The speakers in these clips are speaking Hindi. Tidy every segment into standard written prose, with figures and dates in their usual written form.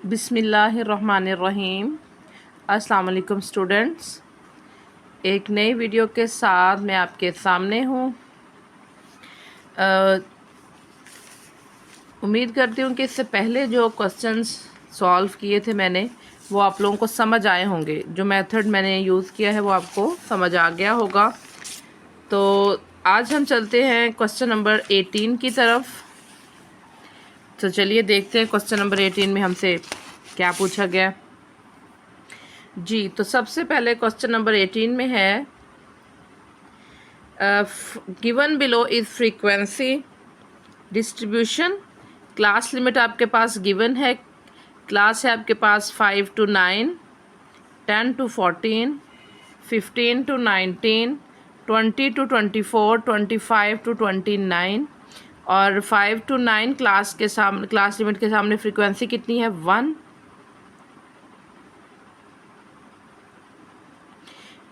बिस्मिल्लाहिर्रहमानिर्रहीम। अस्सलाम वालेकुम स्टूडेंट्स, एक नई वीडियो के साथ मैं आपके सामने हूँ। उम्मीद करती हूँ कि इससे पहले जो क्वेश्चंस सॉल्व किए थे मैंने, वो आप लोगों को समझ आए होंगे। जो मेथड मैंने यूज़ किया है वो आपको समझ आ गया होगा। तो आज हम चलते हैं क्वेश्चन नंबर 18 की तरफ। तो चलिए देखते हैं क्वेश्चन नंबर 18 में हमसे क्या पूछा गया जी। तो सबसे पहले क्वेश्चन नंबर 18 में है, given below is frequency distribution. Class limit आपके पास गिवन है। क्लास है आपके पास 5 to 9, 10 to 14, 15 to 19, 20 to 24, 25 to 29 और 5 to 9 क्लास के सामने, क्लास लिमिट के सामने फ्रीक्वेंसी कितनी है? 1।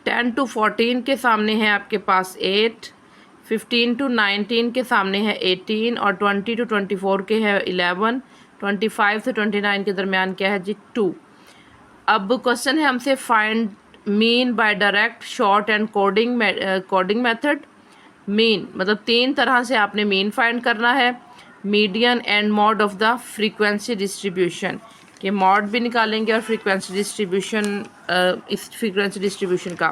10 to 14 के सामने है आपके पास 8, 15 to 19 के सामने है 18 और 20 to 24 के है 11, 25 से 29 के दरमियान क्या है जी? 2। अब क्वेश्चन है हमसे find mean by direct, short and coding method. Mean मतलब 3 तरह से आपने मीन फाइंड करना है। Median and mod of the frequency distribution, कि मॉड भी निकालेंगे और फ्रीक्वेंसी डिस्ट्रीब्यूशन, इस फ्रीक्वेंसी डिस्ट्रीब्यूशन का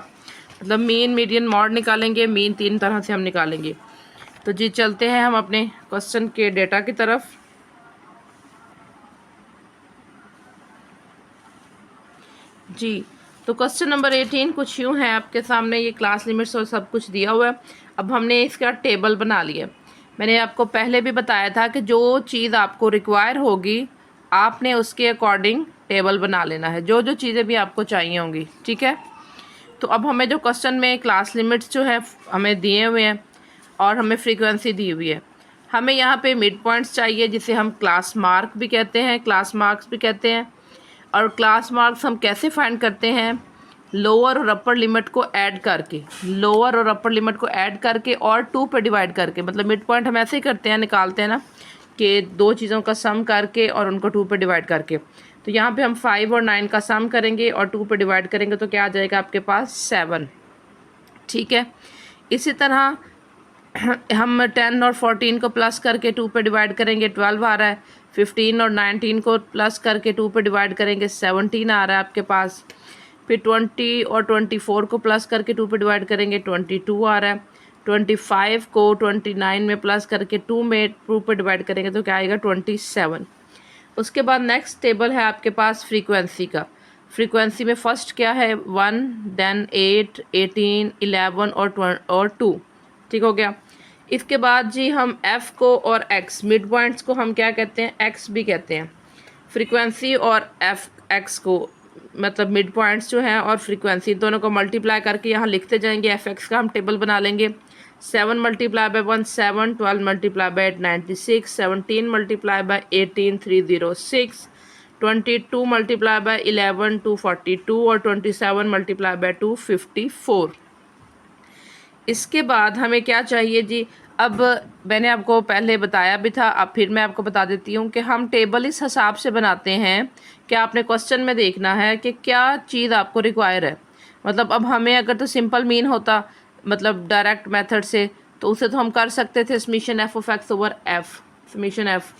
मतलब मीन, मीडियन, मॉड निकालेंगे। मीन 3 तरह से हम निकालेंगे। तो जी चलते हैं हम अपने क्वेश्चन के डेटा की तरफ। जी तो क्वेश्चन नंबर 18 कुछ यूँ है आपके सामने। ये क्लास लिमिट्स और सब कुछ दिया हुआ है। अब हमने इसका टेबल बना लिया। मैंने आपको पहले भी बताया था कि जो चीज़ आपको रिक्वायर होगी आपने उसके अकॉर्डिंग टेबल बना लेना है, जो जो चीज़ें भी आपको चाहिए होंगी। ठीक है। तो अब हमें जो क्वेश्चन में क्लास लिमिट्स जो है हमें दिए हुए हैं और हमें फ्रीक्वेंसी दी हुई है। हमें यहाँ पे मिड पॉइंट्स चाहिए, जिसे हम क्लास मार्क भी कहते हैं, क्लास मार्क्स भी कहते हैं। और क्लास मार्क्स हम कैसे फाइंड करते हैं? लोअर और अपर लिमिट को ऐड करके, लोअर और अपर लिमिट को ऐड करके और 2 पे डिवाइड करके। मतलब मिड पॉइंट हम ऐसे ही करते हैं, निकालते हैं ना, कि 2 चीज़ों का सम करके और उनको 2 पे डिवाइड करके। तो यहाँ पे हम 5 और 9 का सम करेंगे और 2 पे डिवाइड करेंगे तो क्या आ जाएगा आपके पास? 7। ठीक है। इसी तरह हम 10 और 14 को प्लस करके 2 पे डिवाइड करेंगे, 12 आ रहा है। 15 और 19 को प्लस करके 2 पे डिवाइड करेंगे, 17 आ रहा है आपके पास। फिर 20 और 24 को प्लस करके 2 पे डिवाइड करेंगे, 22 आ रहा है। 25 को 29 में प्लस करके 2 पे डिवाइड करेंगे तो क्या आएगा? 27। उसके बाद नेक्स्ट टेबल है आपके पास फ्रीक्वेंसी का। फ्रीक्वेंसी में फर्स्ट क्या है? 1, देन 8, 18, 11 और 2। ठीक हो गया। इसके बाद जी हम F को और X, मिड पॉइंट्स को हम क्या कहते हैं? X भी कहते हैं। फ्रीक्वेंसी और X को मतलब मिड पॉइंट्स जो हैं और फ्रीक्वेंसी दोनों को मल्टीप्लाई करके यहाँ लिखते जाएंगे। FX का हम टेबल बना लेंगे। 7 multiply by 1 7, 12 multiply by 8 96, 17 multiply by 18 306, 22 multiply by 11 242 और 27 मल्टीप्लाई बाय 2 54। इसके बाद हमें क्या चाहिए जी? अब मैंने आपको पहले बताया भी था, अब फिर मैं आपको बता देती हूँ कि हम टेबल इस हिसाब से बनाते हैं कि आपने क्वेश्चन में देखना है कि क्या चीज़ आपको रिक्वायर है। मतलब अब हमें अगर तो सिंपल मीन होता, मतलब डायरेक्ट मेथड से, तो उसे तो हम कर सकते थे summation F of x over F, summation F.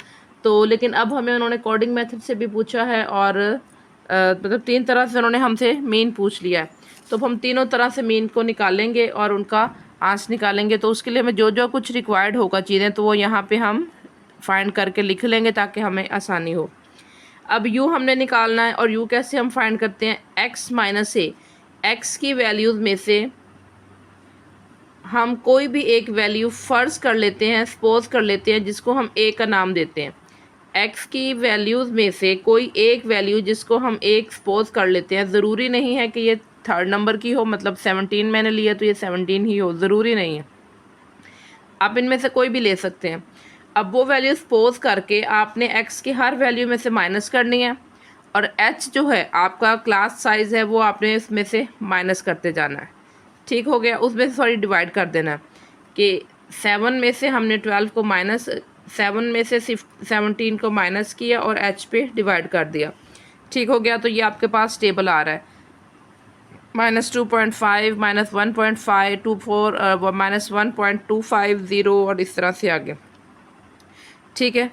तो लेकिन अब हमें उन्होंने कोडिंग मेथड से भी पूछा है और मतलब 3 तरह से उन्होंने हमसे मीन पूछ लिया है। तो हम तीनों तरह से मीन को निकालेंगे और उनका आंसर निकालेंगे। तो उसके लिए हमें जो जो कुछ रिक्वायर्ड होगा चीज़ें, तो वो यहाँ पे हम फाइंड करके लिख लेंगे ताकि हमें आसानी हो। अब यू हमने निकालना है और यू कैसे हम फाइंड करते हैं? एक्स माइनस ए, एक्स की वैल्यूज़ में से हम कोई भी एक वैल्यू फ़र्ज कर लेते हैं, सपोज कर लेते हैं, जिसको हम ए का नाम देते हैं। एक्स की वैल्यूज़ में से कोई एक वैल्यू जिसको हम एक सपोज कर लेते हैं। ज़रूरी नहीं है कि ये 3rd नंबर की हो, मतलब 17 मैंने लिया तो ये 17 ही हो, ज़रूरी नहीं है। आप इनमें से कोई भी ले सकते हैं। अब वो वैल्यू सपोज करके आपने एक्स की हर वैल्यू में से माइनस करनी है और एच जो है आपका क्लास साइज़ है वो आपने इसमें से माइनस करते जाना है। ठीक हो गया। उसमें से सॉरी डिवाइड कर देना है कि 7 में से हमने 12 को माइनस, 7 में से 17 को माइनस किया और एच पे डिवाइड कर दिया। ठीक हो गया। तो ये आपके पास टेबल आ रहा है -2.5, -1.5, 24, -1.250 और इस तरह से आगे। ठीक है।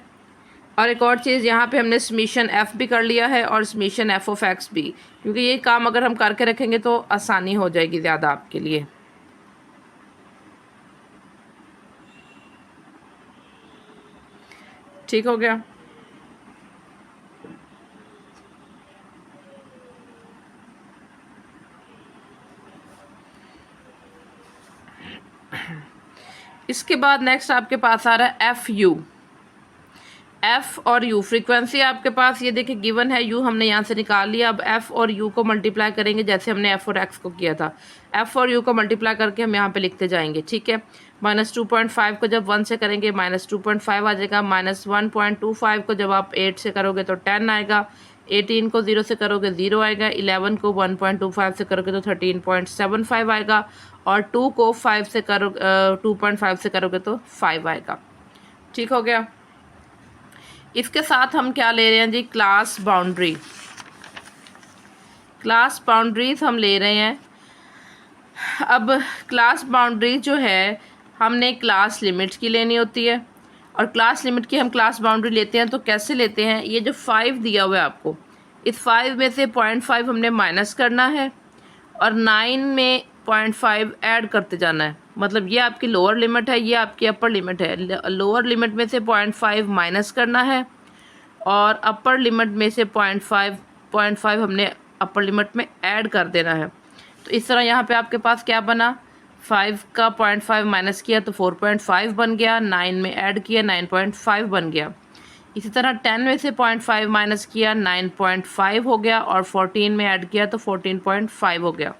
और एक और चीज़, यहाँ पे हमने समीशन एफ़ भी कर लिया है और समीशन एफ ऑफ एक्स भी, क्योंकि ये काम अगर हम करके रखेंगे तो आसानी हो जाएगी ज़्यादा आपके लिए। ठीक हो गया। इसके बाद नेक्स्ट आपके पास आ रहा है एफ यू। एफ और यू फ्रीक्वेंसी आपके पास ये देखिए गिवन है, यू हमने यहाँ से निकाल लिया। अब एफ और यू को मल्टीप्लाई करेंगे जैसे हमने एफ और एक्स को किया था। एफ और यू को मल्टीप्लाई करके हम यहाँ पे लिखते जाएंगे। ठीक है। -2.5 को जब 1 से करेंगे -2.5 आ जाएगा। -1.25 को जब आप 8 से करोगे तो 10 आएगा। 18 को 0 से करोगे 0 आएगा। 11 को 1.25 से करोगे तो 13.75 आएगा। और 2 को 5 से करो 2.5 से करोगे तो 5 आएगा। ठीक हो गया। इसके साथ हम क्या ले रहे हैं जी, क्लास बाउंड्री। क्लास बाउंड्रीज हम ले रहे हैं। अब क्लास बाउंड्री जो है हमने क्लास लिमिट की लेनी होती है, और क्लास लिमिट की हम क्लास बाउंड्री लेते हैं तो कैसे लेते हैं, ये जो 5 दिया हुआ है आपको, इस 5 में से 0.5 हमने माइनस करना है और 9 में 0.5 ऐड करते जाना है। मतलब ये आपकी लोअर लिमिट है, ये आपकी अपर लिमिट है। लोअर लिमिट में से 0.5 माइनस करना है और अपर लिमिट में से 0.5 हमने अपर लिमिट में ऐड कर देना है। तो इस तरह यहाँ पे आपके पास क्या बना, 5 का 0.5 माइनस किया तो 4.5 बन गया। 9 में ऐड किया 9.5 बन गया। इसी तरह 10 में से 0.5 माइनस किया 9.5 हो गया, और 14 में ऐड किया तो 14.5 हो गया।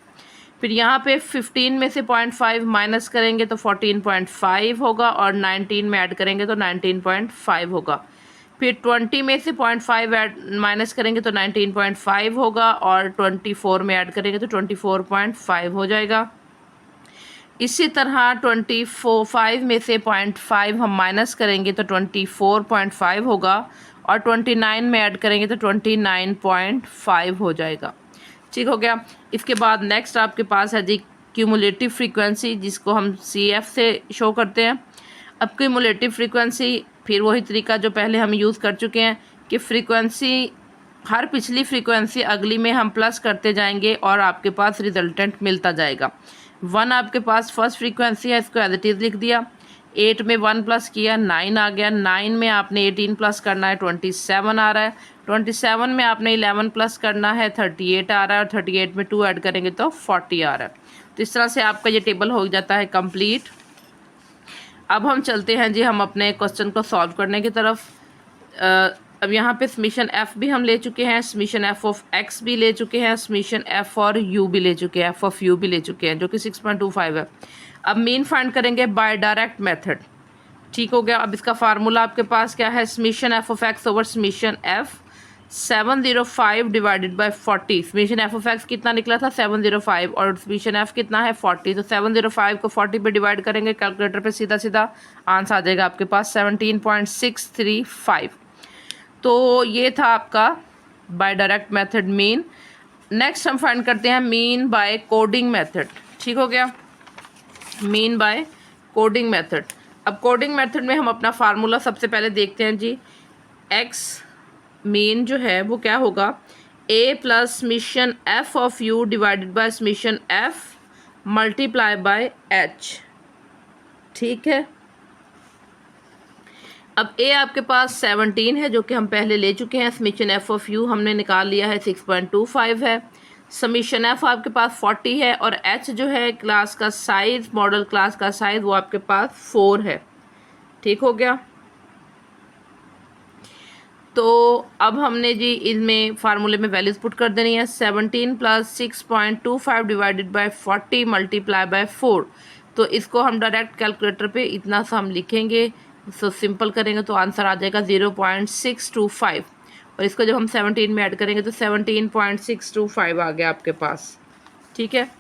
फिर यहाँ पे 15 में से 0.5 माइनस करेंगे तो 14.5 होगा, और 19 में ऐड करेंगे तो 19.5 होगा। फिर 20 में से 0.5 ऐड माइनस करेंगे तो 19.5 होगा, और 24 में ऐड करेंगे तो 24.5 हो जाएगा। इसी तरह 25 में से 0.5 हम माइनस करेंगे तो 24.5 होगा, और 29 में ऐड करेंगे तो 29.5 हो जाएगा। ठीक हो गया। इसके बाद नेक्स्ट आपके पास है जी क्यूमुलेटिव फ्रीक्वेंसी, जिसको हम CF से शो करते हैं। अब क्यूमुलेटिव फ्रीक्वेंसी फिर वही तरीका जो पहले हम यूज़ कर चुके हैं कि फ्रीक्वेंसी हर पिछली फ्रीक्वेंसी अगली में हम प्लस करते जाएंगे और आपके पास रिजल्टेंट मिलता जाएगा। 1 आपके पास फर्स्ट फ्रीक्वेंसी है, इसको एज इट इज़ लिख दिया। 8 में 1 प्लस किया 9 आ गया। 9 में आपने 18 प्लस करना है 27 आ रहा है। 27 में आपने 11 प्लस करना है 38 आ रहा है, और 38 में 2 ऐड करेंगे तो 40 आ रहा है। तो इस तरह से आपका ये टेबल हो जाता है कंप्लीट। अब हम चलते हैं जी हम अपने क्वेश्चन को सॉल्व करने की तरफ। अब यहाँ पे समीशन एफ भी हम ले चुके हैं, समीशन एफ ऑफ एक्स भी ले चुके हैं, समीशन एफ और यू भी ले चुके हैं, एफ ऑफ यू भी ले चुके हैं, जो कि 6.25 है। अब मीन फाइंड करेंगे बाय डायरेक्ट मेथड। ठीक हो गया। अब इसका फार्मूला आपके पास क्या है, summation F of x over summation F 705 divided by 40। Summation F of x कितना निकला था 705, और समीशन एफ कितना है 40। तो 705 को 40 पे डिवाइड करेंगे कैलकुलेटर पे, सीधा सीधा आंसर आ जाएगा आपके पास 17.635। तो ये था आपका by direct method mean. Next हम फाइंड करते हैं मीन बाय कोडिंग मेथड। ठीक हो गया, मीन बाय कोडिंग मेथड। अब कोडिंग मेथड में हम अपना फार्मूला सबसे पहले देखते हैं जी। एक्स मीन जो है वो क्या होगा, a plus summation F of you divided by summation F multiply by H. ठीक है। अब a आपके पास 17 है, जो कि हम पहले ले चुके हैं। समीशन एफ ऑफ यू हमने निकाल लिया है 6.25 है। समीशन एफ आपके पास 40 है, और h जो है क्लास का साइज, मॉडल क्लास का साइज, वो आपके पास 4 है। ठीक हो गया। तो अब हमने जी इसमें फार्मूले में वैल्यूज पुट कर देनी है। 17 plus 6.25 divided by 40 multiply by 4। तो इसको हम डायरेक्ट कैलकुलेटर पे इतना सा हम लिखेंगे, तो सिंपल करेंगे तो आंसर आ जाएगा 0.625, और इसको जब हम 17 में ऐड करेंगे तो 17.625 आ गया आपके पास। ठीक है।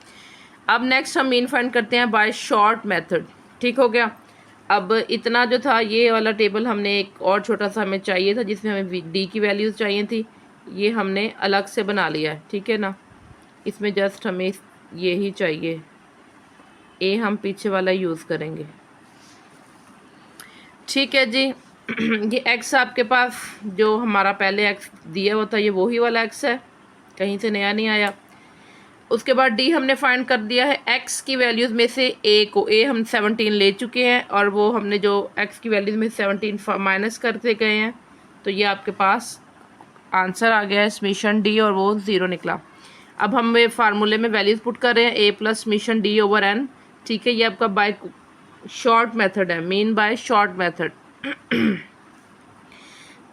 अब नेक्स्ट हम मीन फाइंड करते हैं बाय शॉर्ट मेथड। ठीक हो गया। अब इतना जो था ये वाला टेबल हमने एक और छोटा सा हमें चाहिए था, जिसमें हमें डी की वैल्यूज़ चाहिए थी, ये हमने अलग से बना लिया है, ठीक है ना। इसमें जस्ट हमें ये ही चाहिए, ए हम पीछे वाला यूज़ करेंगे, ठीक है जी। ये एक्स आपके पास जो हमारा पहले एक्स दिया हुआ था ये वही वाला एक्स है, कहीं से नया नहीं आया। उसके बाद डी हमने फाइंड कर दिया है। एक्स की वैल्यूज़ में से ए को, ए हम 17 ले चुके हैं और वो हमने जो एक्स की वैल्यूज़ में 17 माइनस करते गए हैं, तो ये आपके पास आंसर आ गया है समीशन डी और वो 0 निकला। अब हम फार्मूले में वैल्यूज़ पुट कर रहे हैं, A plus summation D over N, ठीक है। ये आपका बाय शॉर्ट मेथड है, मीन बाय शॉर्ट मेथड।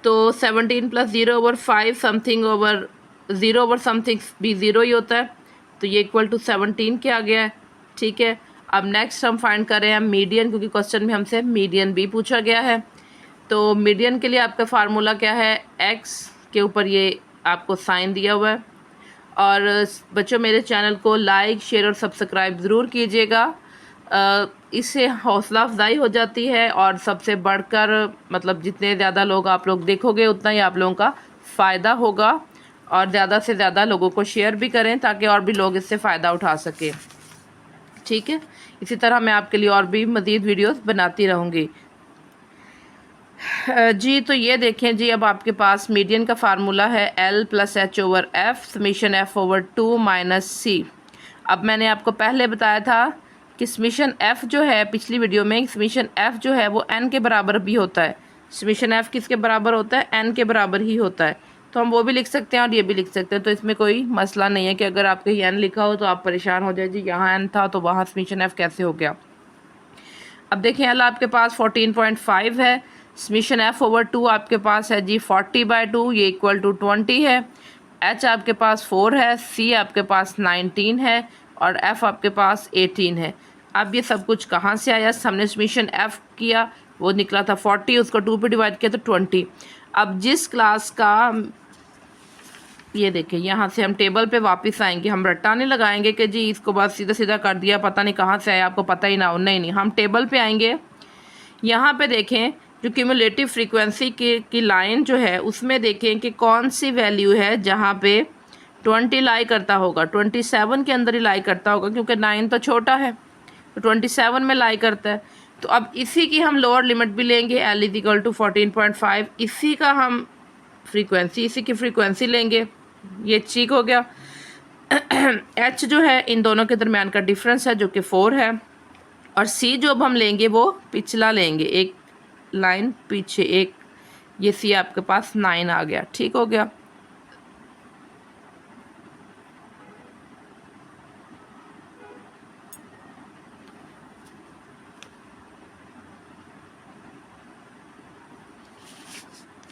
तो 17 plus 0 over 5 something over 0 over something भी 0 ही होता है, तो ये इक्वल टू 17 के आ गया है, ठीक है। अब नेक्स्ट हम फाइंड कर रहे हैं मीडियन, क्योंकि क्वेश्चन में हमसे मीडियन भी पूछा गया है। तो मीडियन के लिए आपका फार्मूला क्या है, एक्स के ऊपर ये आपको साइन दिया हुआ है। और बच्चों मेरे चैनल को लाइक शेयर और सब्सक्राइब ज़रूर कीजिएगा, इससे हौसला अफजाई हो जाती है और सबसे बढ़कर मतलब जितने ज़्यादा लोग आप लोग देखोगे उतना ही आप लोगों का फ़ायदा होगा, और ज़्यादा से ज़्यादा लोगों को शेयर भी करें ताकि और भी लोग इससे फ़ायदा उठा सकें, ठीक है। इसी तरह मैं आपके लिए और भी मज़ीद वीडियोस बनाती रहूँगी। जी तो ये देखें जी, अब आपके पास मीडियन का फार्मूला है L plus H over F summation F over 2 minus C. अब मैंने आपको पहले बताया था कि समीशन एफ जो है, पिछली वीडियो में, समीशन एफ जो है वो एन के बराबर भी होता है। समीशन एफ किसके बराबर होता है, एन के बराबर ही होता है। तो हम वो भी लिख सकते हैं और ये भी लिख सकते हैं, तो इसमें कोई मसला नहीं है कि अगर आपके एन लिखा हो तो आप परेशान हो जाए जी यहाँ एन था तो वहाँ समीशन एफ कैसे हो गया। अब देखें एल आपके पास 14.5 है, समीशन एफ ओवर 2 आपके पास है जी 40/2, ये इक्वल टू 20 है। एच आपके पास 4 है, सी आपके पास 19 है और एफ आपके पास 18 है। अब ये सब कुछ कहाँ से आया, हमने समीशन एफ किया वो निकला था 40, उसको 2 पे डिवाइड किया तो 20। अब जिस क्लास का, ये देखें यहाँ से हम टेबल पे वापस आएंगे, हम रट्टा नहीं लगाएंगे कि जी इसको बस सीधा सीधा कर दिया पता नहीं कहाँ से आया, आपको पता ही ना हो, नहीं, हम टेबल पे आएंगे। यहाँ पे देखें जो क्यूमुलेटिव फ्रीक्वेंसी की लाइन जो है उसमें देखें कि कौन सी वैल्यू है जहाँ पे 20 लाई करता होगा, 27 के अंदर ही लाई करता होगा क्योंकि 9 तो छोटा है, तो 27 में लाई करता है। तो अब इसी की हम लोअर लिमिट भी लेंगे, एल इज इक्वल टू 14.5, इसी का हम फ्रीक्वेंसी, इसी की फ्रीक्वेंसी लेंगे, ये ठीक हो गया। एच जो है इन दोनों के दरमियान का डिफरेंस है जो कि 4 है, और सी जो अब हम लेंगे वो पिछला लेंगे, एक लाइन पीछे एक, ये सी आपके पास 9 आ गया, ठीक हो गया।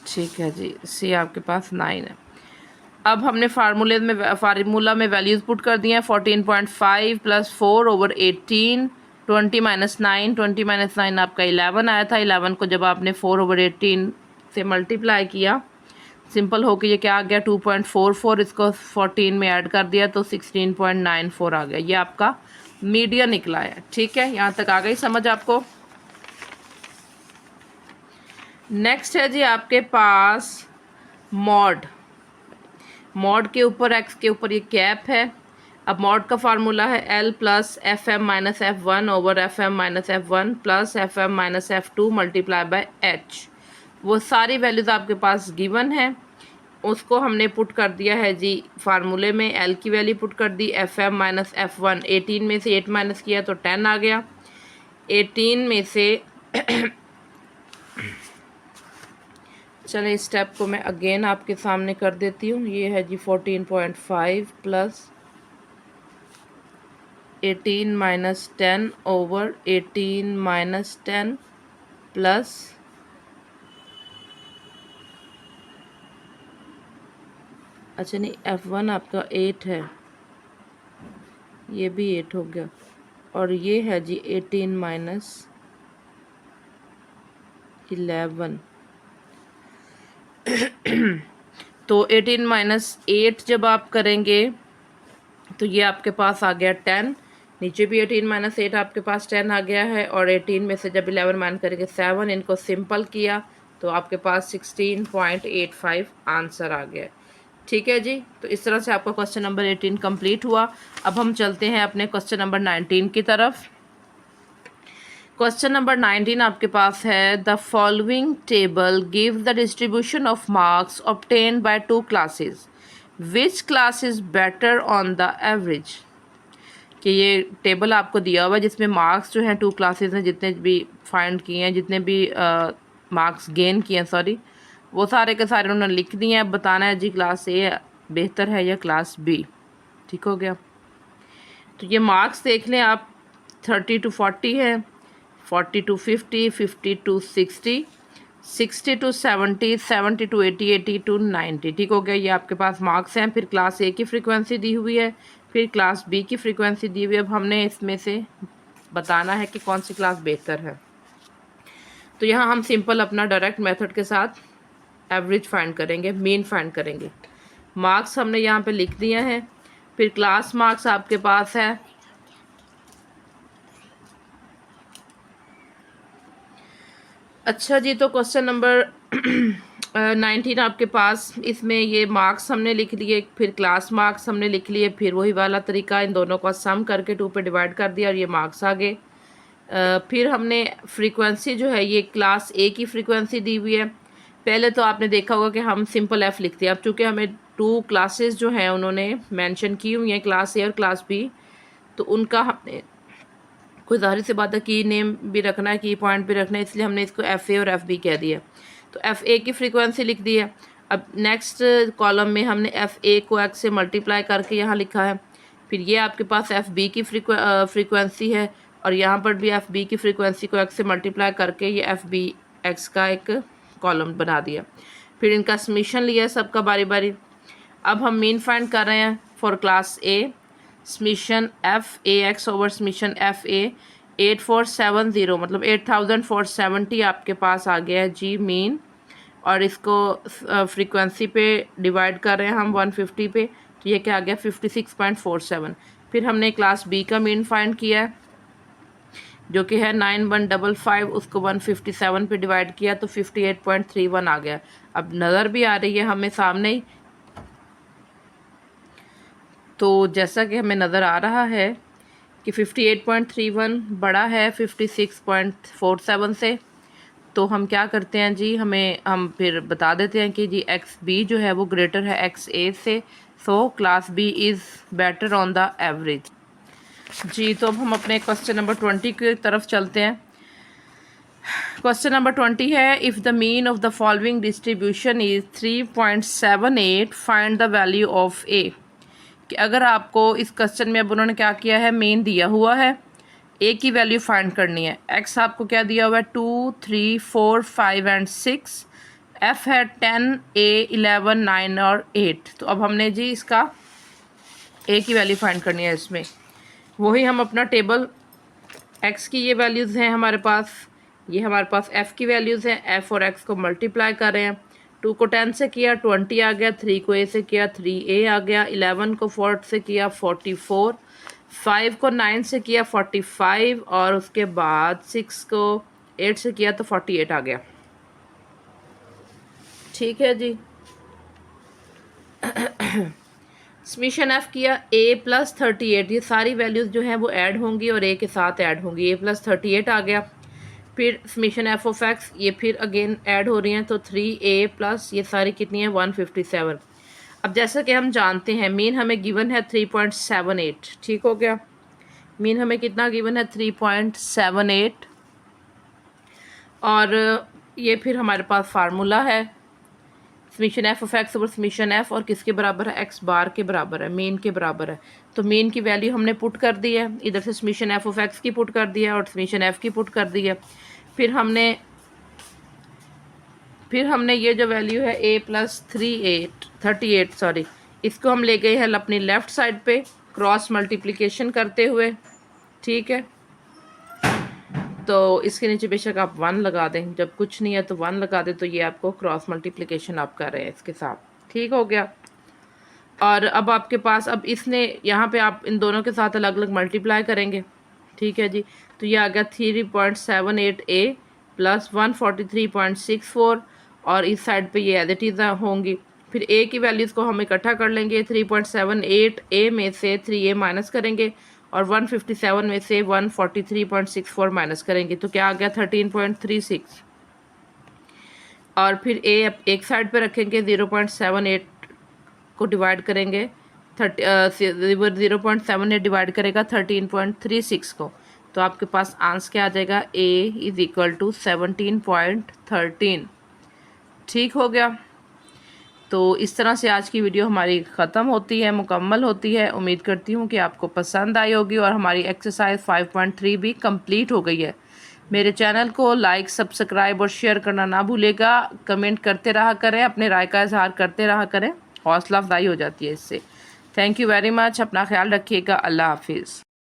ठीक है जी, सी आपके पास 9 है। अब हमने फार्मूला में वैल्यूज़ पुट कर दिए हैं, 14.5 प्लस 4 ओवर 18, 20 माइनस 9, 20 माइनस 9 आपका 11 आया था। 11 को जब आपने 4 ओवर 18 से मल्टीप्लाई किया, सिंपल हो के ये क्या आ गया 2.44, इसको 14 में ऐड कर दिया तो 16.94 आ गया। ये आपका मीडियन निकला है, ठीक है। यहाँ तक आ गई समझ आपको। नेक्स्ट है जी आपके पास मॉड, मॉड के ऊपर एक्स के ऊपर ये कैप है। अब मॉड का फार्मूला है L plus F M minus F one over F M minus F one plus F M minus F two multiply by H. वो सारी वैल्यूज़ आपके पास गिवन है, उसको हमने पुट कर दिया है जी फार्मूले में। एल की वैल्यू पुट कर दी, F M minus F one, 18 में से 8 माइनस किया तो 10 आ गया। 18 में से चले इस स्टेप को मैं अगेन आपके सामने कर देती हूँ। ये है जी 14.5 plus 18 minus 10 over 18 minus 10 plus अच्छा नहीं, F1 आपका 8 है, ये भी 8 हो गया, और ये है जी 18 माइनस 11 तो 18 माइनस 8 जब आप करेंगे तो ये आपके पास आ गया 10, नीचे भी 18 माइनस 8 आपके पास 10 आ गया है, और 18 में से जब 11 माइनस करेंगे 7, इनको सिंपल किया तो आपके पास 16.85 आंसर आ गया। ठीक है जी। तो इस तरह से आपका क्वेश्चन नंबर 18 कंप्लीट हुआ। अब हम चलते हैं अपने क्वेश्चन नंबर 19 की तरफ। क्वेश्चन नंबर 19 आपके पास है, the following table give the distribution of marks obtain by two classes, which class is better on the average. कि ये टेबल आपको दिया हुआ है जिसमें मार्क्स जो हैं टू क्लासेस हैं, जितने भी फाइंड किए हैं, जितने भी मार्क्स गेन किए हैं, सॉरी, वो सारे के सारे उन्होंने लिख दिए हैं। बताना है जी क्लास ए बेहतर है या क्लास बी। ठीक हो गया। तो ये मार्क्स देख लें आप, 30 to 40 है, 40 to 50, 50 to 60, 60 to 70, 70 to 80, 80 to 90। ठीक हो गया। ये आपके पास मार्क्स हैं। फिर क्लास ए की फ्रीक्वेंसी दी हुई है, फिर क्लास बी की फ्रीक्वेंसी दी हुई है। अब हमने इसमें से बताना है कि कौन सी क्लास बेहतर है। तो यहाँ हम सिंपल अपना डायरेक्ट मेथड के साथ एवरेज फाइंड करेंगे, मीन फाइंड करेंगे। मार्क्स हमने यहाँ पे लिख दिया है। फिर क्लास मार्क्स आपके पास है, अच्छा जी। तो क्वेश्चन नंबर 19 आपके पास, इसमें ये मार्क्स हमने लिख लिए, फिर क्लास मार्क्स हमने लिख लिए, फिर वही वाला तरीका, इन दोनों का सम करके 2 पे डिवाइड कर दिया और ये मार्क्स आ गए। फिर हमने फ्रीक्वेंसी जो है, ये क्लास ए की फ्रीक्वेंसी दी हुई है। पहले तो आपने देखा होगा कि हम सिंपल एफ़ लिखते हैं। अब चूँकि हमें 2 क्लासेस जो हैं उन्होंने मेंशन की हुई हैं, क्लास ए और क्लास बी, तो उनका हमने कोई ज़ाहिर सी बात है की नेम भी रखना है, की पॉइंट भी रखना है, इसलिए हमने इसको एफ़ ए और एफ़ बी कह दिया। तो एफ़ ए की फ्रीक्वेंसी लिख दी है। अब नेक्स्ट कॉलम में हमने एफ़ ए को एक्स से मल्टीप्लाई करके यहाँ लिखा है। फिर ये आपके पास एफ़ बी की फ्रीक्वेंसी है, और यहाँ पर भी एफ़ बी की फ्रीक्वेंसी को एक्स से मल्टीप्लाई करके ये एफ़ बी एक्स का एक कॉलम बना दिया। फिर इनका समीशन लिया सबका बारी बारी। अब हम मीन फाइंड कर रहे हैं for class A. Summation F A x over summation F A 8470, मतलब 8470 आपके पास आ गया है जी मीन। और इसको फ्रीक्वेंसी पे डिवाइड कर रहे हैं हम 150 पे, तो ये क्या आ गया 56.47। फिर हमने क्लास बी का मीन फाइंड किया है जो कि है 9155, उसको 157 पे डिवाइड किया तो 58.31 आ गया। अब नज़र भी आ रही है हमें सामने ही, तो जैसा कि हमें नज़र आ रहा है कि 58.31 बड़ा है 56.47 से, तो हम क्या करते हैं जी, हम फिर बता देते हैं कि जी एक्स बी जो है वो ग्रेटर है एक्स ए से, so class B is better on the average जी। तो अब हम अपने क्वेश्चन नंबर 20 की तरफ चलते हैं। क्वेश्चन नंबर 20 है, if the mean of the following distribution is 3.78 find the value of A. कि अगर आपको इस क्वेश्चन में अब उन्होंने क्या किया है, मीन दिया हुआ है, ए की वैल्यू फाइंड करनी है। एक्स आपको क्या दिया हुआ है 2, 3, 4, 5 एंड 6, एफ है 10, ए 11, 9 और 8। तो अब हमने जी इसका ए की वैल्यू फाइंड करनी है। इसमें वही हम अपना टेबल, एक्स की ये वैल्यूज़ हैं हमारे पास, ये हमारे पास एफ़ की वैल्यूज़ हैं, एफ़ और एक्स को मल्टीप्लाई कर रहे हैं। 2 को 10 से किया 20 आ गया, 3 को ए से किया 3a आ गया, 11 को 4 से किया 44, 5 को 9 से किया 45 और उसके बाद 6 को 8 से किया तो 48 आ गया। ठीक है जी। समीशन एफ किया a प्लस 38, ये सारी वैल्यूज़ जो हैं वो ऐड होंगी और a के साथ ऐड होंगी, a प्लस 38 आ गया। फिर समीशन एफ ऑफ एक्स, ये फिर अगेन ऐड हो रही हैं, तो 3a प्लस ये सारी कितनी है 157। अब जैसा कि हम जानते हैं मीन हमें गिवन है 3.78। ठीक हो गया। मीन हमें कितना गिवन है 3.78, और ये फिर हमारे पास फार्मूला है summation F of x over summation F, और किसके बराबर है, एक्स बार के बराबर है, मीन के बराबर है। तो मीन की वैल्यू हमने पुट कर दी है, इधर से समीशन एफ ऑफ एक्स की पुट कर दिया है और समीशन एफ की पुट कर दी है। फिर हमने ये जो वैल्यू है a प्लस 38 सॉरी, इसको हम ले गए हैं अपनी लेफ़्ट साइड पे क्रॉस मल्टीप्लिकेशन करते हुए। ठीक है, तो इसके नीचे बेशक आप 1 लगा दें, जब कुछ नहीं है तो 1 लगा दें, तो ये आपको क्रॉस मल्टीप्लिकेशन आप कर रहे हैं इसके साथ। ठीक हो गया। और अब आपके पास, अब इसने यहाँ पे आप इन दोनों के साथ अलग अलग मल्टीप्लाई करेंगे। ठीक है जी। तो ये आ गया 3.78a प्लस 143.64, और इस साइड पे ये एज इट इज़ होंगी। फिर ए की वैल्यूज़ को हम इकट्ठा कर लेंगे। 3.78 ए में से 3a माइनस करेंगे और 157 में से 143.64 माइनस करेंगे तो क्या आ गया 13.36। और फिर ए एक साइड पे रखेंगे, 0.78 को डिवाइड करेंगे 0.78 डिवाइड करेगा 13.36 को, तो आपके पास आंसर क्या आ जाएगा, a इज इक्वल टू 17.13। ठीक हो गया। तो इस तरह से आज की वीडियो हमारी ख़त्म होती है, मुकम्मल होती है। उम्मीद करती हूँ कि आपको पसंद आई होगी और हमारी एक्सरसाइज 5.3 भी कंप्लीट हो गई है। मेरे चैनल को लाइक, सब्सक्राइब और शेयर करना ना भूलेगा। कमेंट करते रहा करें, अपने राय का इजहार करते रहा करें, हौसला अफजाई हो जाती है इससे। Thank you very much. अपना ख्याल रखिएगा। अल्लाह हाफिज़।